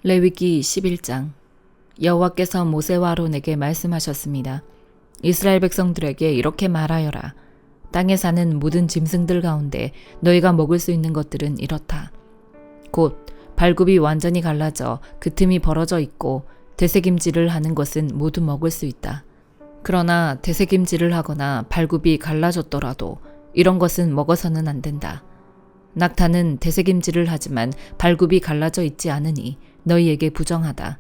레위기 11장. 여호와께서 모세와 아론에게 말씀하셨습니다. 이스라엘 백성들에게 이렇게 말하여라. 땅에 사는 모든 짐승들 가운데 너희가 먹을 수 있는 것들은 이렇다. 곧 발굽이 완전히 갈라져 그 틈이 벌어져 있고 되새김질을 하는 것은 모두 먹을 수 있다. 그러나 되새김질을 하거나 발굽이 갈라졌더라도 이런 것은 먹어서는 안 된다. 낙타는 되새김질을 하지만 발굽이 갈라져 있지 않으니 너희에게 부정하다.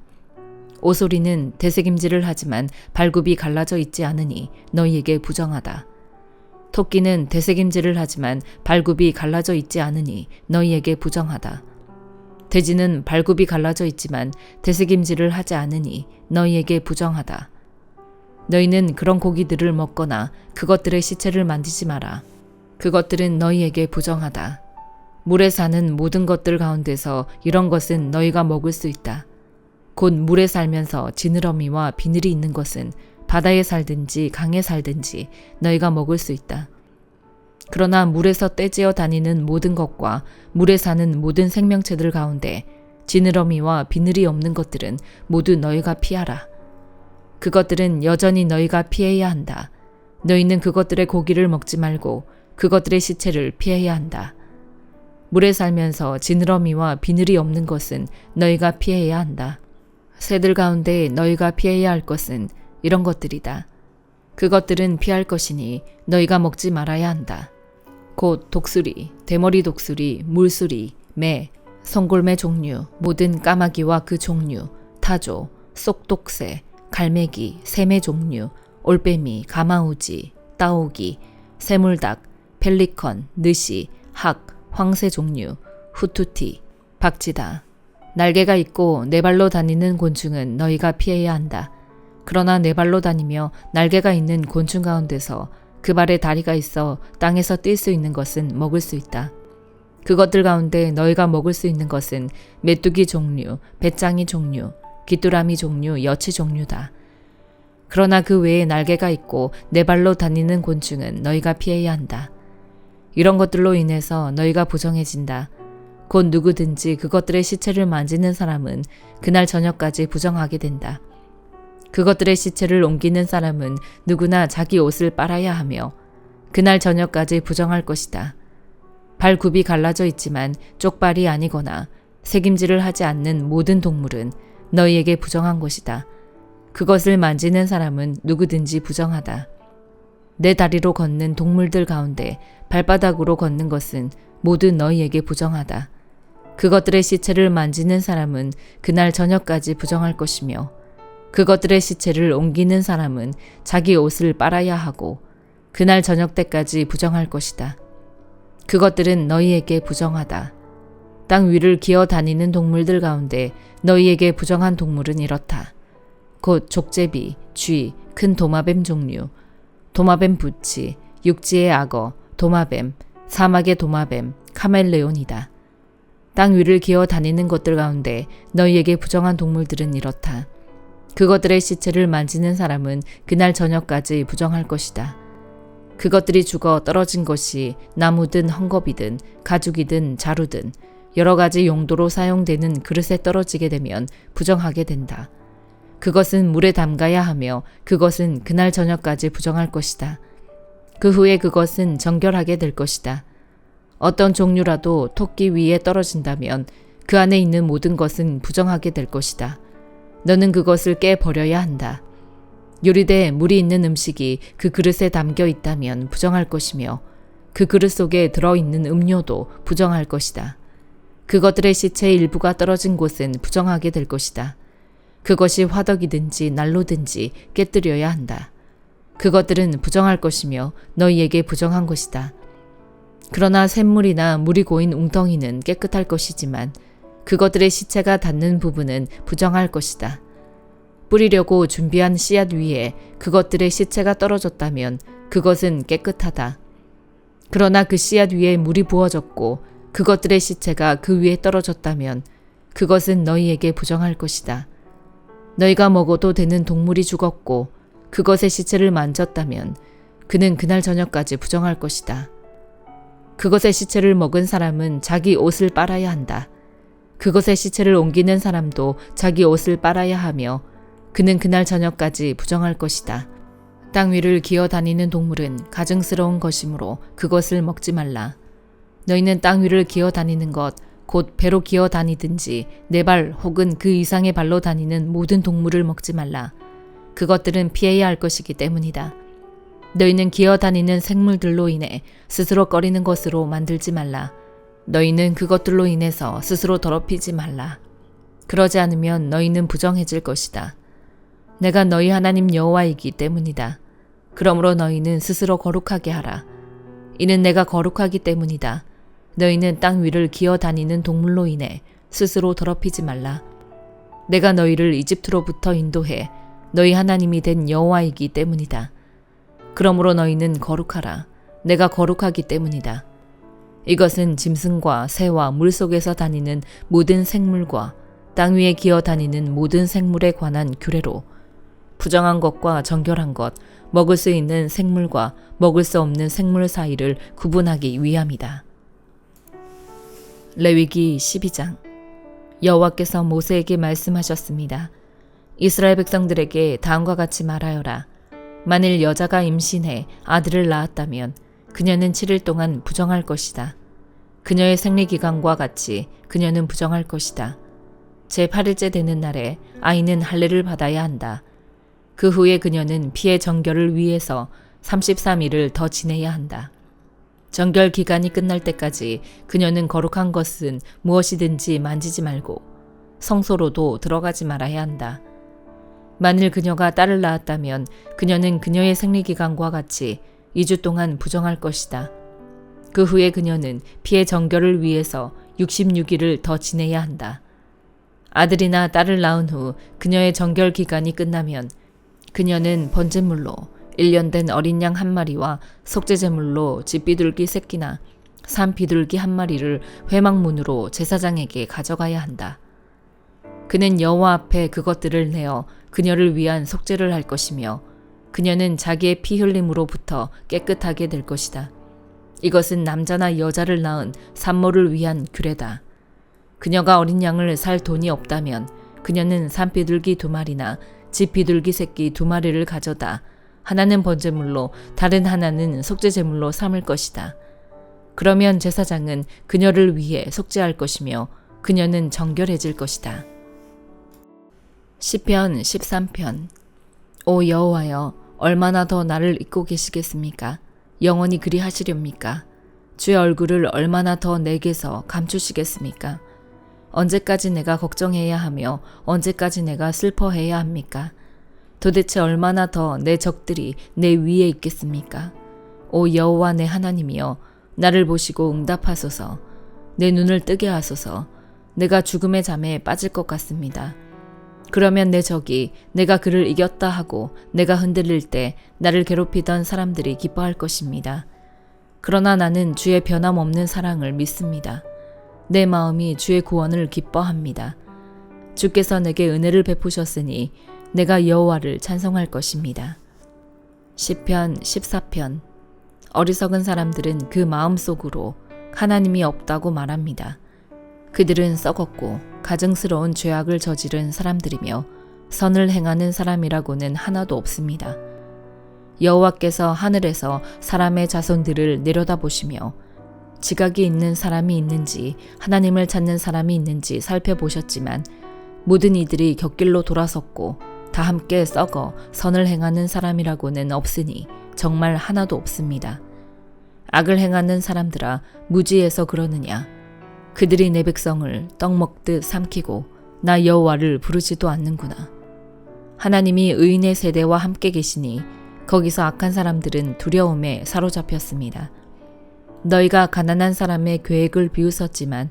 오소리는 되새김질을 하지만 발굽이 갈라져 있지 않으니 너희에게 부정하다. 토끼는 되새김질을 하지만 발굽이 갈라져 있지 않으니 너희에게 부정하다. 돼지는 발굽이 갈라져 있지만 되새김질을 하지 않으니 너희에게 부정하다. 너희는 그런 고기들을 먹거나 그것들의 시체를 만지지 마라. 그것들은 너희에게 부정하다. 물에 사는 모든 것들 가운데서 이런 것은 너희가 먹을 수 있다. 곧 물에 살면서 지느러미와 비늘이 있는 것은 바다에 살든지 강에 살든지 너희가 먹을 수 있다. 그러나 물에서 떼지어 다니는 모든 것과 물에 사는 모든 생명체들 가운데 지느러미와 비늘이 없는 것들은 모두 너희가 피하라. 그것들은 여전히 너희가 피해야 한다. 너희는 그것들의 고기를 먹지 말고 그것들의 시체를 피해야 한다. 물에 살면서 지느러미와 비늘이 없는 것은 너희가 피해야 한다. 새들 가운데 너희가 피해야 할 것은 이런 것들이다. 그것들은 피할 것이니 너희가 먹지 말아야 한다. 곧 독수리, 대머리 독수리, 물수리, 매, 송골매 종류, 모든 까마귀와 그 종류, 타조, 쏙독새, 갈매기, 새매 종류, 올빼미, 가마우지, 따오기, 새물닭, 펠리컨, 느시, 학, 황새 종류, 후투티, 박쥐다. 날개가 있고 네 발로 다니는 곤충은 너희가 피해야 한다. 그러나 네 발로 다니며 날개가 있는 곤충 가운데서 그 발에 다리가 있어 땅에서 뛸 수 있는 것은 먹을 수 있다. 그것들 가운데 너희가 먹을 수 있는 것은 메뚜기 종류, 배짱이 종류, 귀뚜라미 종류, 여치 종류다. 그러나 그 외에 날개가 있고 네 발로 다니는 곤충은 너희가 피해야 한다. 이런 것들로 인해서 너희가 부정해진다. 곧 누구든지 그것들의 시체를 만지는 사람은 그날 저녁까지 부정하게 된다. 그것들의 시체를 옮기는 사람은 누구나 자기 옷을 빨아야 하며 그날 저녁까지 부정할 것이다. 발굽이 갈라져 있지만 쪽발이 아니거나 새김질을 하지 않는 모든 동물은 너희에게 부정한 것이다. 그것을 만지는 사람은 누구든지 부정하다. 내 다리로 걷는 동물들 가운데 발바닥으로 걷는 것은 모두 너희에게 부정하다. 그것들의 시체를 만지는 사람은 그날 저녁까지 부정할 것이며 그것들의 시체를 옮기는 사람은 자기 옷을 빨아야 하고 그날 저녁 때까지 부정할 것이다. 그것들은 너희에게 부정하다. 땅 위를 기어 다니는 동물들 가운데 너희에게 부정한 동물은 이렇다. 곧 족제비, 쥐, 큰 도마뱀 종류, 도마뱀 부치, 육지의 악어, 도마뱀, 사막의 도마뱀, 카멜레온이다. 땅 위를 기어 다니는 것들 가운데 너희에게 부정한 동물들은 이렇다. 그것들의 시체를 만지는 사람은 그날 저녁까지 부정할 것이다. 그것들이 죽어 떨어진 것이 나무든 헝겊이든 가죽이든 자루든 여러 가지 용도로 사용되는 그릇에 떨어지게 되면 부정하게 된다. 그것은 물에 담가야 하며 그것은 그날 저녁까지 부정할 것이다. 그 후에 그것은 정결하게 될 것이다. 어떤 종류라도 토끼 위에 떨어진다면 그 안에 있는 모든 것은 부정하게 될 것이다. 너는 그것을 깨버려야 한다. 요리대에 물이 있는 음식이 그 그릇에 담겨 있다면 부정할 것이며 그 그릇 속에 들어있는 음료도 부정할 것이다. 그것들의 시체의 일부가 떨어진 곳은 부정하게 될 것이다. 그것이 화덕이든지 난로든지 깨뜨려야 한다. 그것들은 부정할 것이며 너희에게 부정한 것이다. 그러나 샘물이나 물이 고인 웅덩이는 깨끗할 것이지만 그것들의 시체가 닿는 부분은 부정할 것이다. 뿌리려고 준비한 씨앗 위에 그것들의 시체가 떨어졌다면 그것은 깨끗하다. 그러나 그 씨앗 위에 물이 부어졌고 그것들의 시체가 그 위에 떨어졌다면 그것은 너희에게 부정할 것이다. 너희가 먹어도 되는 동물이 죽었고 그것의 시체를 만졌다면 그는 그날 저녁까지 부정할 것이다. 그것의 시체를 먹은 사람은 자기 옷을 빨아야 한다. 그곳에 시체를 옮기는 사람도 자기 옷을 빨아야 하며 그는 그날 저녁까지 부정할 것이다. 땅 위를 기어다니는 동물은 가증스러운 것이므로 그것을 먹지 말라. 너희는 땅 위를 기어다니는 것, 곧 배로 기어다니든지 네 발 혹은 그 이상의 발로 다니는 모든 동물을 먹지 말라. 그것들은 피해야 할 것이기 때문이다. 너희는 기어다니는 생물들로 인해 스스로 꺼리는 것으로 만들지 말라. 너희는 그것들로 인해서 스스로 더럽히지 말라. 그러지 않으면 너희는 부정해질 것이다. 내가 너희 하나님 여호와이기 때문이다. 그러므로 너희는 스스로 거룩하게 하라. 이는 내가 거룩하기 때문이다. 너희는 땅 위를 기어다니는 동물로 인해 스스로 더럽히지 말라. 내가 너희를 이집트로부터 인도해 너희 하나님이 된 여호와이기 때문이다. 그러므로 너희는 거룩하라. 내가 거룩하기 때문이다. 이것은 짐승과 새와 물속에서 다니는 모든 생물과 땅 위에 기어다니는 모든 생물에 관한 규례로 부정한 것과 정결한 것, 먹을 수 있는 생물과 먹을 수 없는 생물 사이를 구분하기 위함이다. 레위기 12장. 여호와께서 모세에게 말씀하셨습니다. 이스라엘 백성들에게 다음과 같이 말하여라. 만일 여자가 임신해 아들을 낳았다면 그녀는 7일 동안 부정할 것이다. 그녀의 생리기간과 같이 그녀는 부정할 것이다. 제8일째 되는 날에 아이는 할례를 받아야 한다. 그 후에 그녀는 피의 정결을 위해서 33일을 더 지내야 한다. 정결 기간이 끝날 때까지 그녀는 거룩한 것은 무엇이든지 만지지 말고 성소로도 들어가지 말아야 한다. 만일 그녀가 딸을 낳았다면 그녀는 그녀의 생리기간과 같이 2주 동안 부정할 것이다. 그 후에 그녀는 피의 정결을 위해서 66일을 더 지내야 한다. 아들이나 딸을 낳은 후 그녀의 정결 기간이 끝나면 그녀는 번제물로 1년 된 어린 양 한 마리와 속죄제물로 집비둘기 새끼나 산 비둘기 한 마리를 회막문으로 제사장에게 가져가야 한다. 그는 여호와 앞에 그것들을 내어 그녀를 위한 속죄를 할 것이며 그녀는 자기의 피 흘림으로부터 깨끗하게 될 것이다. 이것은 남자나 여자를 낳은 산모를 위한 규례다. 그녀가 어린 양을 살 돈이 없다면 그녀는 산비둘기 2마리나 집비둘기 새끼 2마리를 가져다 하나는 번제물로 다른 하나는 속죄제물로 삼을 것이다. 그러면 제사장은 그녀를 위해 속죄할 것이며 그녀는 정결해질 것이다. 시편 13편. 오 여호와여, 얼마나 더 나를 잊고 계시겠습니까? 영원히 그리 하시렵니까? 주의 얼굴을 얼마나 더 내게서 감추시겠습니까? 언제까지 내가 걱정해야 하며 언제까지 내가 슬퍼해야 합니까? 도대체 얼마나 더 내 적들이 내 위에 있겠습니까? 오 여호와 내 하나님이여, 나를 보시고 응답하소서. 내 눈을 뜨게 하소서. 내가 죽음의 잠에 빠질 것 같습니다. 그러면 내 적이 내가 그를 이겼다 하고 내가 흔들릴 때 나를 괴롭히던 사람들이 기뻐할 것입니다. 그러나 나는 주의 변함없는 사랑을 믿습니다. 내 마음이 주의 구원을 기뻐합니다. 주께서 내게 은혜를 베푸셨으니 내가 여호와를 찬송할 것입니다. 시편 14편. 어리석은 사람들은 그 마음속으로 하나님이 없다고 말합니다. 그들은 썩었고 가증스러운 죄악을 저지른 사람들이며 선을 행하는 사람이라고는 하나도 없습니다. 여호와께서 하늘에서 사람의 자손들을 내려다보시며 지각이 있는 사람이 있는지 하나님을 찾는 사람이 있는지 살펴보셨지만 모든 이들이 곁길로 돌아섰고 다 함께 썩어 선을 행하는 사람이라고는 없으니 정말 하나도 없습니다. 악을 행하는 사람들아, 무지해서 그러느냐? 그들이 내 백성을 떡 먹듯 삼키고 나 여호와를 부르지도 않는구나. 하나님이 의인의 세대와 함께 계시니 거기서 악한 사람들은 두려움에 사로잡혔습니다. 너희가 가난한 사람의 계획을 비웃었지만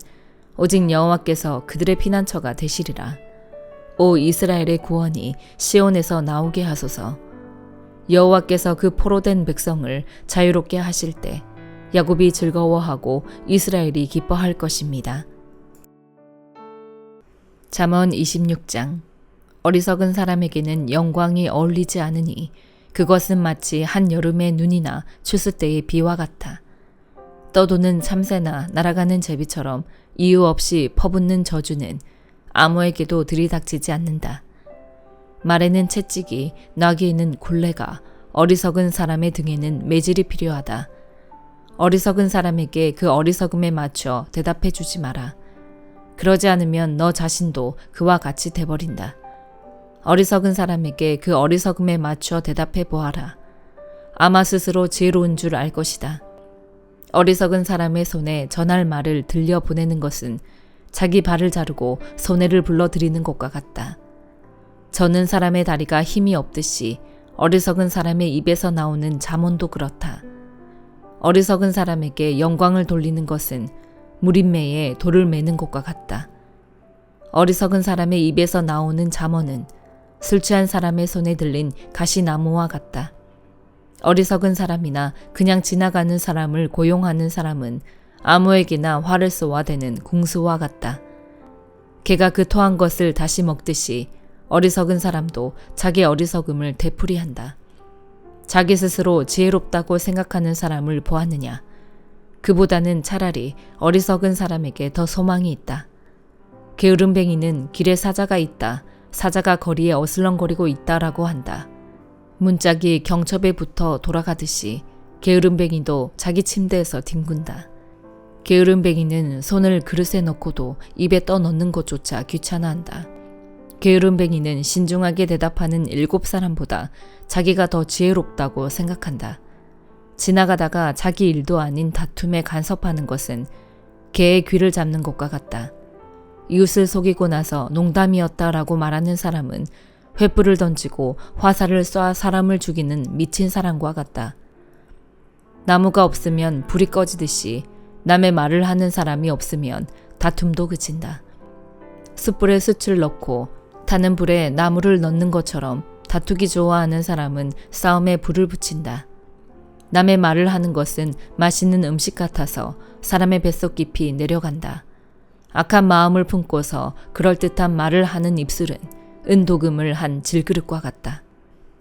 오직 여호와께서 그들의 피난처가 되시리라. 오 이스라엘의 구원이 시온에서 나오게 하소서. 여호와께서 그 포로된 백성을 자유롭게 하실 때 야곱이 즐거워하고 이스라엘이 기뻐할 것입니다. 잠언 26장. 어리석은 사람에게는 영광이 어울리지 않으니 그것은 마치 한여름의 눈이나 추수 때의 비와 같아. 떠도는 참새나 날아가는 제비처럼 이유 없이 퍼붓는 저주는 아무에게도 들이닥치지 않는다. 말에는 채찍이, 나귀에는 굴레가, 어리석은 사람의 등에는 매질이 필요하다. 어리석은 사람에게 그 어리석음에 맞춰 대답해 주지 마라. 그러지 않으면 너 자신도 그와 같이 돼버린다. 어리석은 사람에게 그 어리석음에 맞춰 대답해 보아라. 아마 스스로 지혜로운 줄 알 것이다. 어리석은 사람의 손에 전할 말을 들려보내는 것은 자기 발을 자르고 손해를 불러들이는 것과 같다. 저는 사람의 다리가 힘이 없듯이 어리석은 사람의 입에서 나오는 잠언도 그렇다. 어리석은 사람에게 영광을 돌리는 것은 무림매에 돌을 매는 것과 같다. 어리석은 사람의 입에서 나오는 잠언은 술 취한 사람의 손에 들린 가시나무와 같다. 어리석은 사람이나 그냥 지나가는 사람을 고용하는 사람은 아무에게나 화를 쏘아대는 궁수와 같다. 개가 그 토한 것을 다시 먹듯이 어리석은 사람도 자기 어리석음을 되풀이한다. 자기 스스로 지혜롭다고 생각하는 사람을 보았느냐? 그보다는 차라리 어리석은 사람에게 더 소망이 있다. 게으름뱅이는 길에 사자가 있다. 사자가 거리에 어슬렁거리고 있다라고 한다. 문짝이 경첩에 붙어 돌아가듯이 게으름뱅이도 자기 침대에서 뒹군다. 게으름뱅이는 손을 그릇에 넣고도 입에 떠넣는 것조차 귀찮아한다. 게으름뱅이는 신중하게 대답하는 7사람보다 자기가 더 지혜롭다고 생각한다. 지나가다가 자기 일도 아닌 다툼에 간섭하는 것은 개의 귀를 잡는 것과 같다. 이웃을 속이고 나서 농담이었다라고 말하는 사람은 횃불을 던지고 화살을 쏴 사람을 죽이는 미친 사람과 같다. 나무가 없으면 불이 꺼지듯이 남의 말을 하는 사람이 없으면 다툼도 그친다. 숯불에 숯을 넣고 타는 불에 나무를 넣는 것처럼 다투기 좋아하는 사람은 싸움에 불을 붙인다. 남의 말을 하는 것은 맛있는 음식 같아서 사람의 뱃속 깊이 내려간다. 악한 마음을 품고서 그럴듯한 말을 하는 입술은 은도금을 한 질그릇과 같다.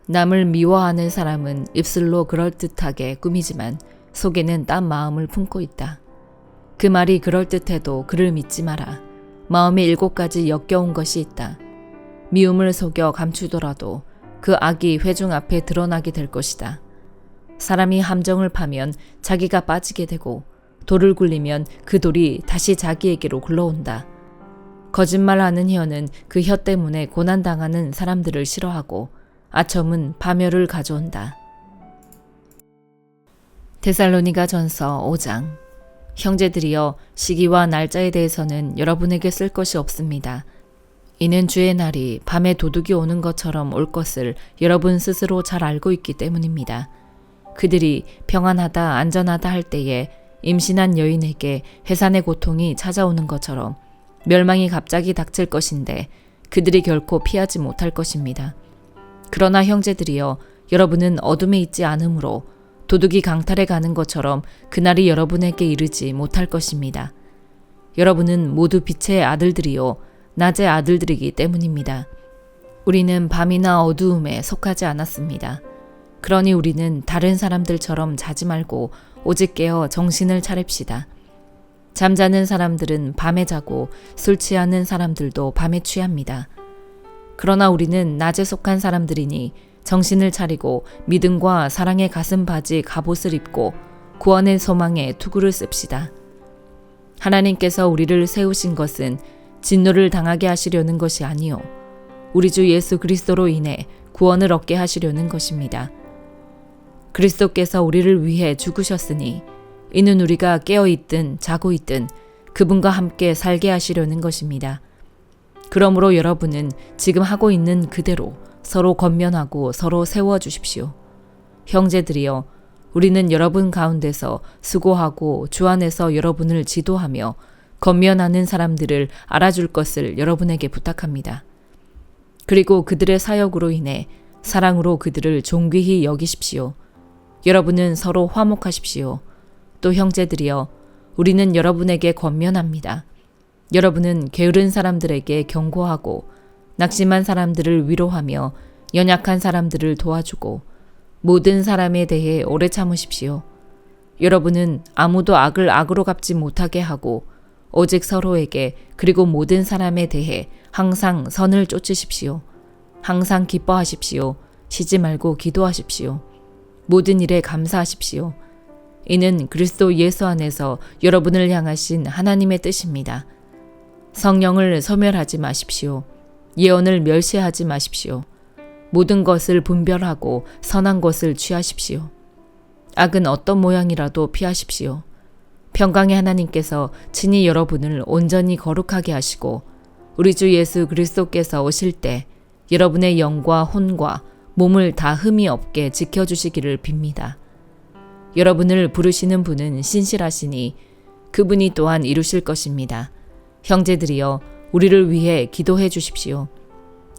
남을 미워하는 사람은 입술로 그럴듯하게 꾸미지만 속에는 딴 마음을 품고 있다. 그 말이 그럴듯해도 그를 믿지 마라. 마음에 7가지 역겨운 것이 있다. 미움을 속여 감추더라도 그 악이 회중 앞에 드러나게 될 것이다. 사람이 함정을 파면 자기가 빠지게 되고 돌을 굴리면 그 돌이 다시 자기에게로 굴러온다. 거짓말하는 혀는 그 혀 때문에 고난당하는 사람들을 싫어하고 아첨은 파멸을 가져온다. 데살로니가 전서 5장. 형제들이여, 시기와 날짜에 대해서는 여러분에게 쓸 것이 없습니다. 이는 주의 날이 밤에 도둑이 오는 것처럼 올 것을 여러분 스스로 잘 알고 있기 때문입니다. 그들이 평안하다 안전하다 할 때에 임신한 여인에게 해산의 고통이 찾아오는 것처럼 멸망이 갑자기 닥칠 것인데 그들이 결코 피하지 못할 것입니다. 그러나 형제들이여, 여러분은 어둠에 있지 않으므로 도둑이 강탈해 가는 것처럼 그날이 여러분에게 이르지 못할 것입니다. 여러분은 모두 빛의 아들들이요 낮의 아들들이기 때문입니다. 우리는 밤이나 어두움에 속하지 않았습니다. 그러니 우리는 다른 사람들처럼 자지 말고 오직 깨어 정신을 차립시다. 잠자는 사람들은 밤에 자고 술 취하는 사람들도 밤에 취합니다. 그러나 우리는 낮에 속한 사람들이니 정신을 차리고 믿음과 사랑의 가슴바지 갑옷을 입고 구원의 소망에 투구를 씁시다. 하나님께서 우리를 세우신 것은 진노를 당하게 하시려는 것이 아니요 우리 주 예수 그리스도로 인해 구원을 얻게 하시려는 것입니다. 그리스도께서 우리를 위해 죽으셨으니 이는 우리가 깨어있든 자고 있든 그분과 함께 살게 하시려는 것입니다. 그러므로 여러분은 지금 하고 있는 그대로 서로 권면하고 서로 세워주십시오. 형제들이여, 우리는 여러분 가운데서 수고하고 주 안에서 여러분을 지도하며 권면하는 사람들을 알아줄 것을 여러분에게 부탁합니다. 그리고 그들의 사역으로 인해 사랑으로 그들을 존귀히 여기십시오. 여러분은 서로 화목하십시오. 또 형제들이여, 우리는 여러분에게 권면합니다. 여러분은 게으른 사람들에게 경고하고 낙심한 사람들을 위로하며 연약한 사람들을 도와주고 모든 사람에 대해 오래 참으십시오. 여러분은 아무도 악을 악으로 갚지 못하게 하고 오직 서로에게 그리고 모든 사람에 대해 항상 선을 쫓으십시오. 항상 기뻐하십시오. 쉬지 말고 기도하십시오. 모든 일에 감사하십시오. 이는 그리스도 예수 안에서 여러분을 향하신 하나님의 뜻입니다. 성령을 소멸하지 마십시오. 예언을 멸시하지 마십시오. 모든 것을 분별하고 선한 것을 취하십시오. 악은 어떤 모양이라도 피하십시오. 평강의 하나님께서 친히 여러분을 온전히 거룩하게 하시고 우리 주 예수 그리스도께서 오실 때 여러분의 영과 혼과 몸을 다 흠이 없게 지켜주시기를 빕니다. 여러분을 부르시는 분은 신실하시니 그분이 또한 이루실 것입니다. 형제들이여, 우리를 위해 기도해 주십시오.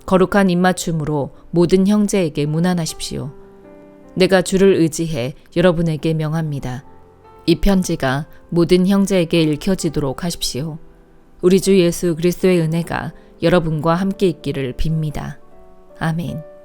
거룩한 입맞춤으로 모든 형제에게 문안하십시오. 내가 주를 의지해 여러분에게 명합니다. 이 편지가 모든 형제에게 읽혀지도록 하십시오. 우리 주 예수 그리스도의 은혜가 여러분과 함께 있기를 빕니다. 아멘.